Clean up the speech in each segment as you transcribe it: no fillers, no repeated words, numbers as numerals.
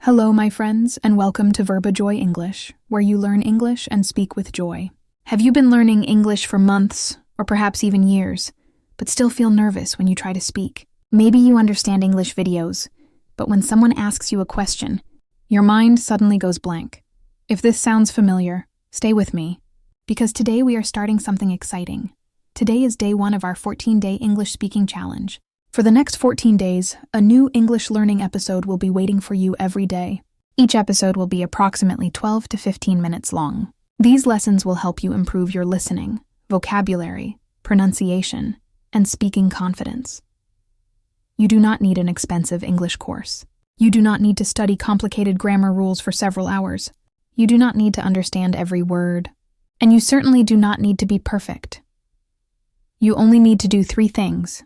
Hello, my friends, and welcome to VerbaJoy English, where you learn English and speak with joy. Have you been learning English for months, or perhaps even years, but still feel nervous when you try to speak? Maybe you understand English videos, but when someone asks you a question, your mind suddenly goes blank. If this sounds familiar, stay with me, because today we are starting something exciting. Today is day 1 of our 14-day English speaking challenge. For the next 14 days, a new English learning episode will be waiting for you every day. Each episode will be approximately 12 to 15 minutes long. These lessons will help you improve your listening, vocabulary, pronunciation, and speaking confidence. You do not need an expensive English course. You do not need to study complicated grammar rules for several hours. You do not need to understand every word. And you certainly do not need to be perfect. You only need to do 3 things.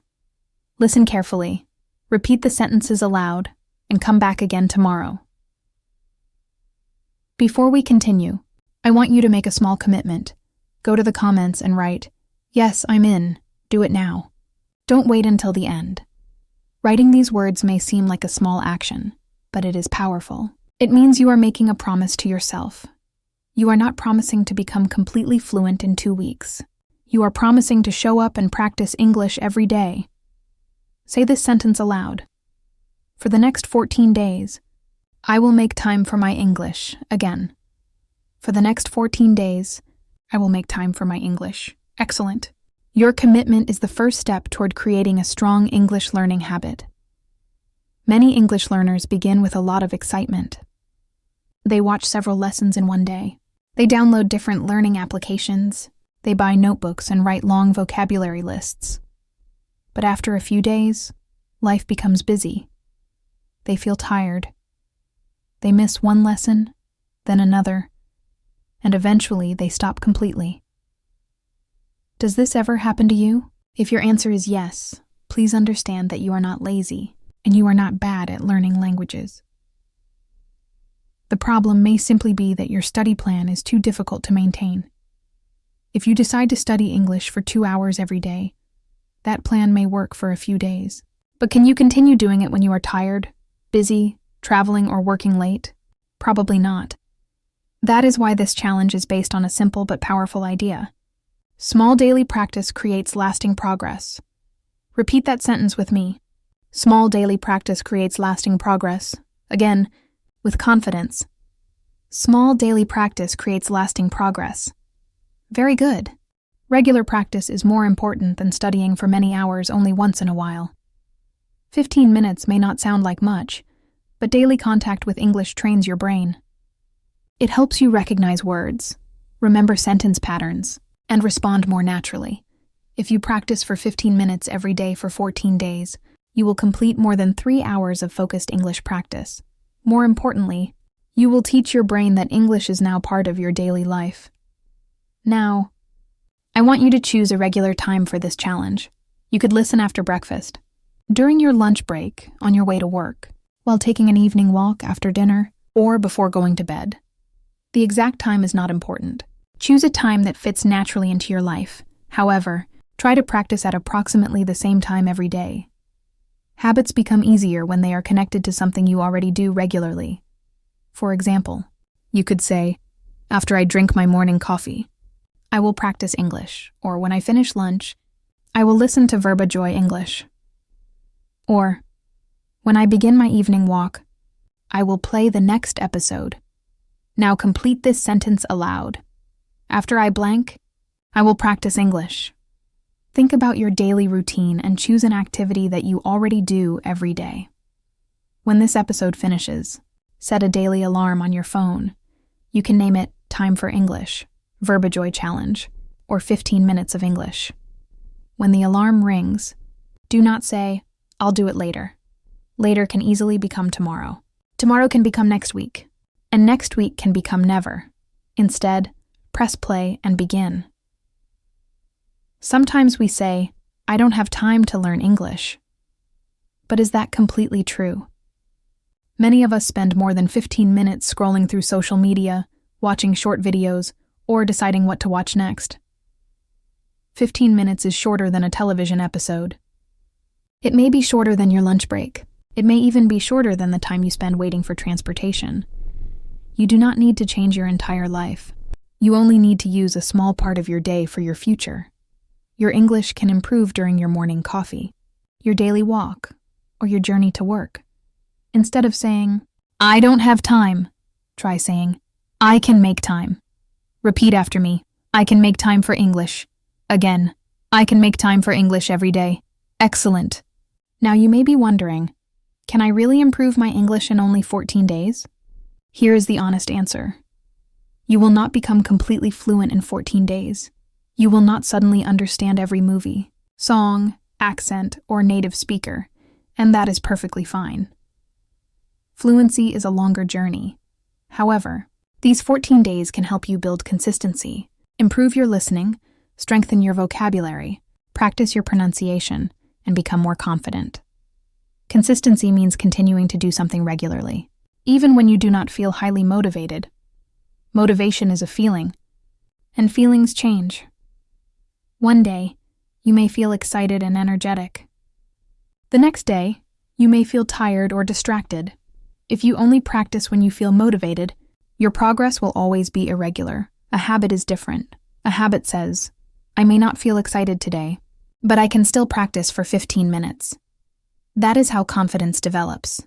Listen carefully, repeat the sentences aloud, and come back again tomorrow. Before we continue, I want you to make a small commitment. Go to the comments and write, "Yes, I'm in. Do it now." Don't wait until the end. Writing these words may seem like a small action, but it is powerful. It means you are making a promise to yourself. You are not promising to become completely fluent in 2 weeks. You are promising to show up and practice English every day. Say this sentence aloud. For the next 14 days, I will make time for my English again. For the next 14 days, I will make time for my English. Excellent. Your commitment is the first step toward creating a strong English learning habit. Many English learners begin with a lot of excitement. They watch several lessons in one day. They download different learning applications. They buy notebooks and write long vocabulary lists. But after a few days, life becomes busy. They feel tired. They miss one lesson, then another, and eventually they stop completely. Does this ever happen to you? If your answer is yes, please understand that you are not lazy and you are not bad at learning languages. The problem may simply be that your study plan is too difficult to maintain. If you decide to study English for 2 hours every day, that plan may work for a few days. But can you continue doing it when you are tired, busy, traveling, or working late? Probably not. That is why this challenge is based on a simple but powerful idea. Small daily practice creates lasting progress. Repeat that sentence with me. Small daily practice creates lasting progress. Again, with confidence. Small daily practice creates lasting progress. Very good. Regular practice is more important than studying for many hours only once in a while. 15 minutes may not sound like much, but daily contact with English trains your brain. It helps you recognize words, remember sentence patterns, and respond more naturally. If you practice for 15 minutes every day for 14 days, you will complete more than 3 hours of focused English practice. More importantly, you will teach your brain that English is now part of your daily life. Now, I want you to choose a regular time for this challenge. You could listen after breakfast, during your lunch break, on your way to work, while taking an evening walk after dinner, or before going to bed. The exact time is not important. Choose a time that fits naturally into your life. However, try to practice at approximately the same time every day. Habits become easier when they are connected to something you already do regularly. For example, you could say, "After I drink my morning coffee, I will practice English," or "When I finish lunch, I will listen to VerbaJoy English." Or, "When I begin my evening walk, I will play the next episode. Now complete this sentence aloud. After I blank, I will practice English." Think about your daily routine and choose an activity that you already do every day. When this episode finishes, set a daily alarm on your phone. You can name it Time for English, VerbaJoy Challenge, or 15 minutes of English. When the alarm rings, do not say, "I'll do it later." Later can easily become tomorrow. Tomorrow can become next week, and next week can become never. Instead, press play and begin. Sometimes we say, "I don't have time to learn English." But is that completely true? Many of us spend more than 15 minutes scrolling through social media, watching short videos, or deciding what to watch next. 15 minutes is shorter than a television episode. It may be shorter than your lunch break, It may even be shorter than the time you spend waiting for transportation. You do not need to change your entire life. You only need to use a small part of your day for your future. Your English can improve during your morning coffee, your daily walk, or your journey to work. Instead of saying, "I don't have time," try saying, "I can make time." Repeat after me. I can make time for English. Again, I can make time for English every day. Excellent. Now you may be wondering, can I really improve my English in only 14 days? Here is the honest answer. You will not become completely fluent in 14 days. You will not suddenly understand every movie, song, accent, or native speaker, and that is perfectly fine. Fluency is a longer journey. However, these 14 days can help you build consistency, improve your listening, strengthen your vocabulary, practice your pronunciation, and become more confident. Consistency means continuing to do something regularly, even when you do not feel highly motivated. Motivation is a feeling, and feelings change. One day, you may feel excited and energetic. The next day, you may feel tired or distracted. If you only practice when you feel motivated, your progress will always be irregular. A habit is different. A habit says, "I may not feel excited today, but I can still practice for 15 minutes. That is how confidence develops.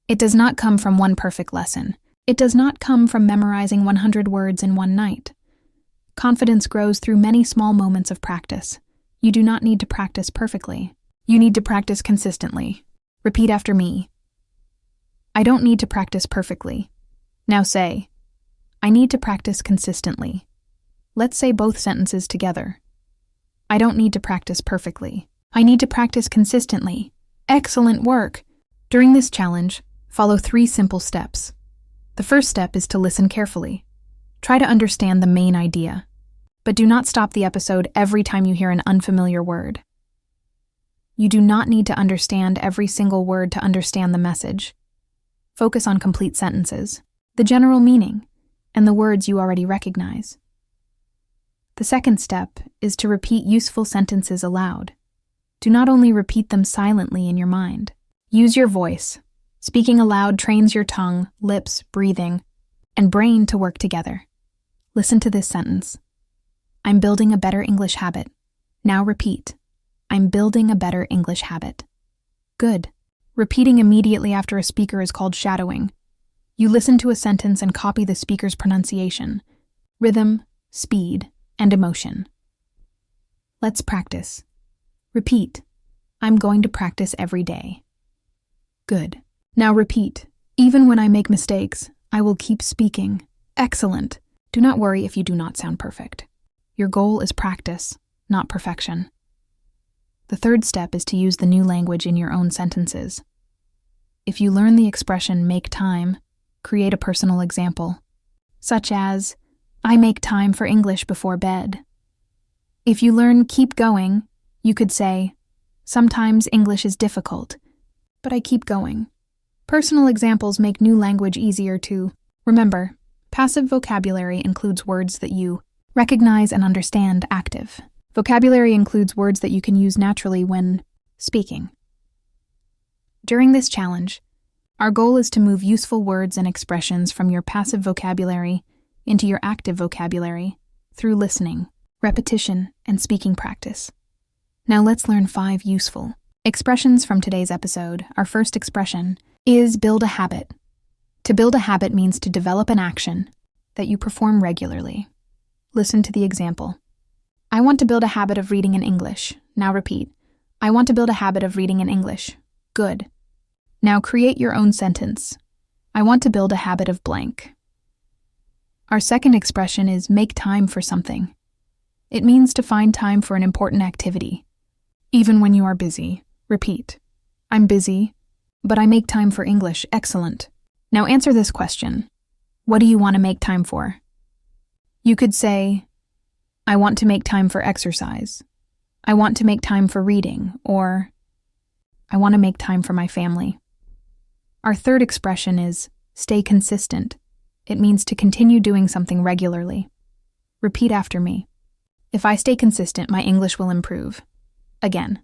It does not come from one perfect lesson. It does not come from memorizing 100 words in one night. Confidence grows through many small moments of practice. You do not need to practice perfectly. You need to practice consistently. Repeat after me. I don't need to practice perfectly. Now say, I need to practice consistently. Let's say both sentences together. I don't need to practice perfectly. I need to practice consistently. Excellent work! During this challenge, follow 3 simple steps. The first step is to listen carefully. Try to understand the main idea, but do not stop the episode every time you hear an unfamiliar word. You do not need to understand every single word to understand the message. Focus on complete sentences, the general meaning, and the words you already recognize. The second step is to repeat useful sentences aloud. Do not only repeat them silently in your mind. Use your voice. Speaking aloud trains your tongue, lips, breathing, and brain to work together. Listen to this sentence. I'm building a better English habit. Now repeat. I'm building a better English habit. Good. Repeating immediately after a speaker is called shadowing. You listen to a sentence and copy the speaker's pronunciation, rhythm, speed, and emotion. Let's practice. Repeat. I'm going to practice every day. Good. Now repeat. Even when I make mistakes, I will keep speaking. Excellent. Do not worry if you do not sound perfect. Your goal is practice, not perfection. The third step is to use the new language in your own sentences. If you learn the expression make time, create a personal example, such as, I make time for English before bed. If you learn keep going, you could say, sometimes English is difficult, but I keep going. Personal examples make new language easier to remember. Passive vocabulary includes words that you recognize and understand. Active vocabulary includes words that you can use naturally when speaking. During this challenge, our goal is to move useful words and expressions from your passive vocabulary into your active vocabulary through listening, repetition, and speaking practice. Now let's learn 5 useful expressions from today's episode. Our first expression is build a habit. To build a habit means to develop an action that you perform regularly. Listen to the example. I want to build a habit of reading in English. Now repeat. I want to build a habit of reading in English. Good. Now create your own sentence. I want to build a habit of blank. Our second expression is make time for something. It means to find time for an important activity, even when you are busy. Repeat. I'm busy, but I make time for English. Excellent. Now answer this question. What do you want to make time for? You could say, I want to make time for exercise. I want to make time for reading, or I want to make time for my family. Our third expression is stay consistent. It means to continue doing something regularly. Repeat after me. If I stay consistent, my English will improve. Again,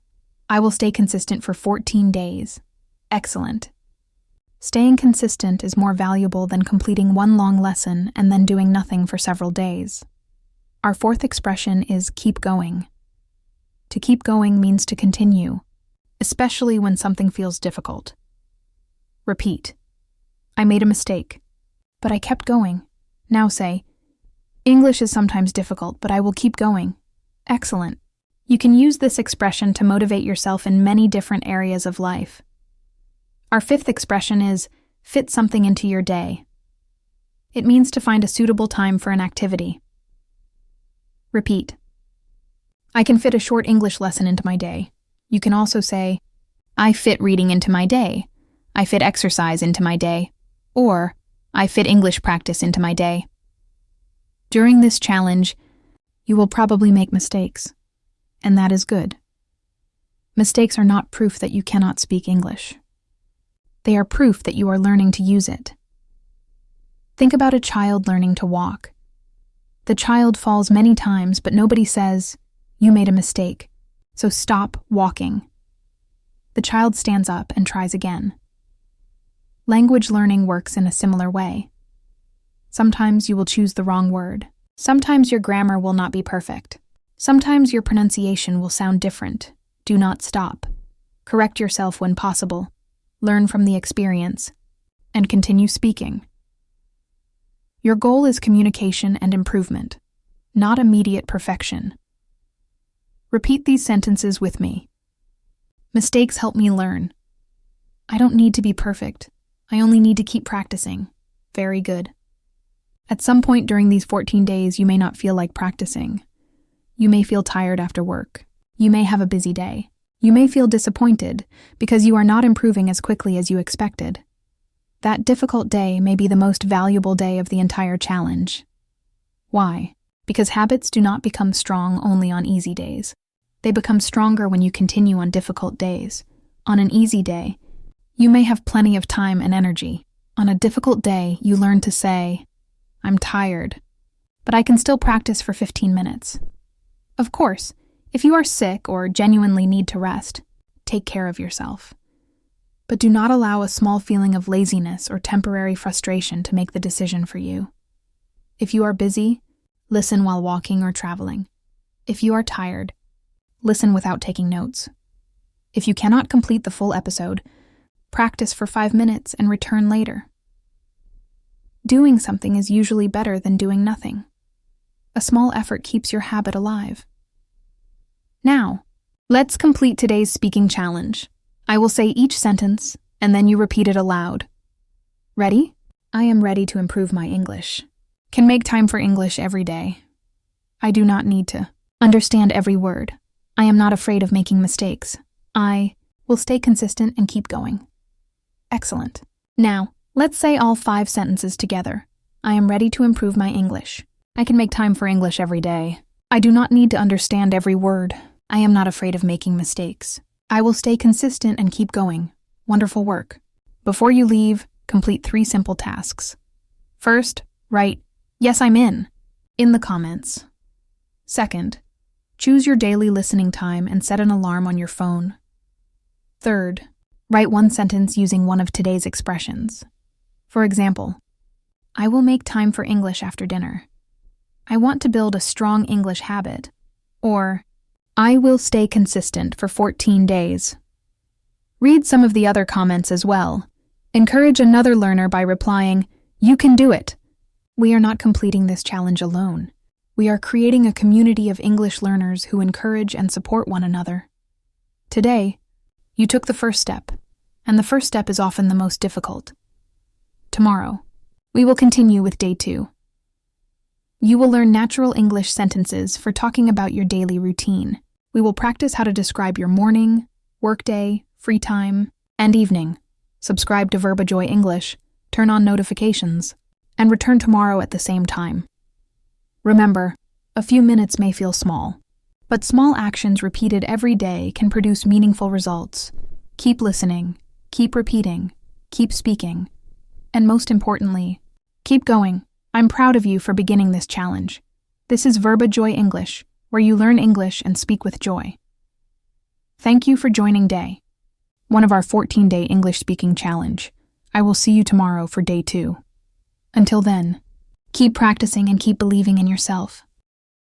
I will stay consistent for 14 days. Excellent. Staying consistent is more valuable than completing one long lesson and then doing nothing for several days. Our fourth expression is keep going. To keep going means to continue, especially when something feels difficult. Repeat. I made a mistake, but I kept going. Now say, English is sometimes difficult, but I will keep going. Excellent. You can use this expression to motivate yourself in many different areas of life. Our fifth expression is fit something into your day. It means to find a suitable time for an activity. Repeat. I can fit a short English lesson into my day. You can also say, I fit reading into my day. I fit exercise into my day. Or, I fit English practice into my day. During this challenge, you will probably make mistakes, and that is good. Mistakes are not proof that you cannot speak English. They are proof that you are learning to use it. Think about a child learning to walk. The child falls many times, but nobody says, you made a mistake, so stop walking. The child stands up and tries again. Language learning works in a similar way. Sometimes you will choose the wrong word. Sometimes your grammar will not be perfect. Sometimes your pronunciation will sound different. Do not stop. Correct yourself when possible. Learn from the experience, and continue speaking. Your goal is communication and improvement, not immediate perfection. Repeat these sentences with me. Mistakes help me learn. I don't need to be perfect. I only need to keep practicing. Very good. At some point during these 14 days, you may not feel like practicing. You may feel tired after work. You may have a busy day. You may feel disappointed because you are not improving as quickly as you expected. That difficult day may be the most valuable day of the entire challenge. Why? Because habits do not become strong only on easy days. They become stronger when you continue on difficult days. On an easy day, you may have plenty of time and energy. On a difficult day, you learn to say, I'm tired, but I can still practice for 15 minutes. Of course, if you are sick or genuinely need to rest, take care of yourself. But do not allow a small feeling of laziness or temporary frustration to make the decision for you. If you are busy, listen while walking or traveling. If you are tired, listen without taking notes. If you cannot complete the full episode, practice for 5 minutes and return later. Doing something is usually better than doing nothing. A small effort keeps your habit alive. Now, let's complete today's speaking challenge. I will say each sentence, and then you repeat it aloud. Ready? I am ready to improve my English. Can make time for English every day. I do not need to understand every word. I am not afraid of making mistakes. I will stay consistent and keep going. Excellent. Now, let's say all 5 sentences together. I am ready to improve my English. I can make time for English every day. I do not need to understand every word. I am not afraid of making mistakes. I will stay consistent and keep going. Wonderful work. Before you leave, complete 3 simple tasks. First, write, yes, I'm in the comments. Second, choose your daily listening time and set an alarm on your phone. Third, write 1 sentence using one of today's expressions. For example, I will make time for English after dinner. I want to build a strong English habit. Or, I will stay consistent for 14 days. Read some of the other comments as well. Encourage another learner by replying, you can do it. We are not completing this challenge alone. We are creating a community of English learners who encourage and support one another. Today, you took the first step, and the first step is often the most difficult. Tomorrow, we will continue with day 2. You will learn natural English sentences for talking about your daily routine. We will practice how to describe your morning, workday, free time, and evening. Subscribe to VerbaJoy English, turn on notifications, and return tomorrow at the same time. Remember, a few minutes may feel small, but small actions repeated every day can produce meaningful results. Keep listening, keep repeating, keep speaking, and most importantly, keep going. I'm proud of you for beginning this challenge. This is VerbaJoy English, where you learn English and speak with joy. Thank you for joining day. one of our 14-day English speaking challenge. I will see you tomorrow for day 2. Until then, keep practicing and keep believing in yourself.